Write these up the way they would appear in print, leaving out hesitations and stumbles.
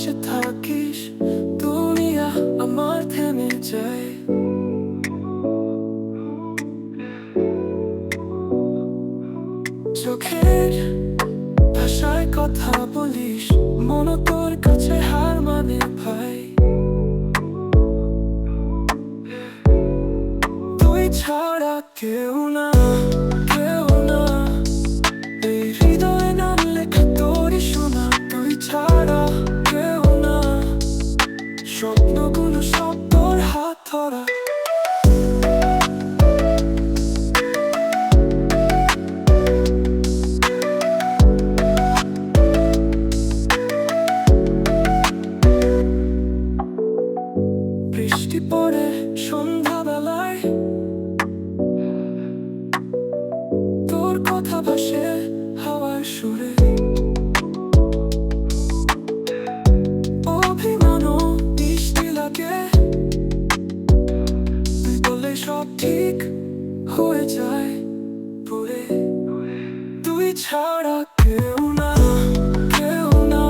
পাশে থাকিস, দুনিয়া আমার থেমে যায়। চোখের ভাষায় কথা বলিস, মন তোর কাছে হার মানে ভাই। তুই ছাড়া কেউ না, কেউ না, এই হৃদয়ে নাম লেখা তোরই শোনা। তুই ছাড়া কেউ না, স্বপ্নগুলো সব তোর হাত ধরা। বৃষ্টি পড়ে সন্ধ্যাবেলায়, তোর কথা ভাসে হাওয়ার সুরে। অভিমানও বৃষ্টি লাগে, তুই বললে সব ঠিক হয়ে যায় পরে। তুই ছাড়া কেউ না, কেউ না,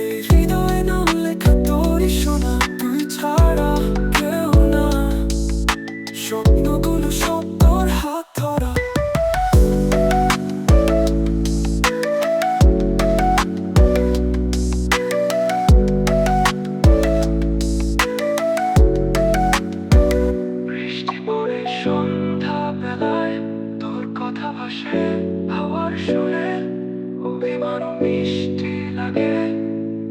এই হৃদয়ে নাম লেখা তোরই শোনা। তুই ছাড়া কেউ না, স্বপ্নগুলো সব তোর হাত ধরা। বৃষ্টি পড়ে সন্ধ্যাবেলায়, তোর কথা ভাসে হাওয়ার সুরে। অভিমানও মিষ্টি লাগে,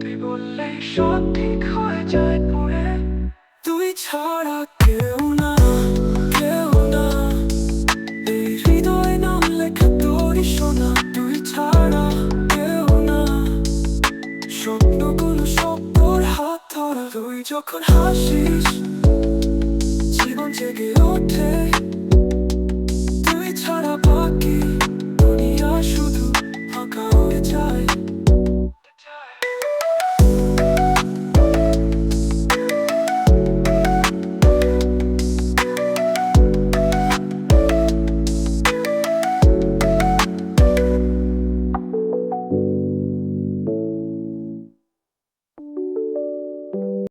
তুই বললেই সব ঠিক হয়ে যায় পরে। তুই ছাড়া কেউ না, কেউ না, এই হৃদয়ে নাম লেখা তোরই শোনা। তুই ছাড়া কেউ না, স্বপ্নগুলো সব তোর হাত ধরা। তুই যখন হাসিস জীবন জেগে ওঠে, তুই ছাড়া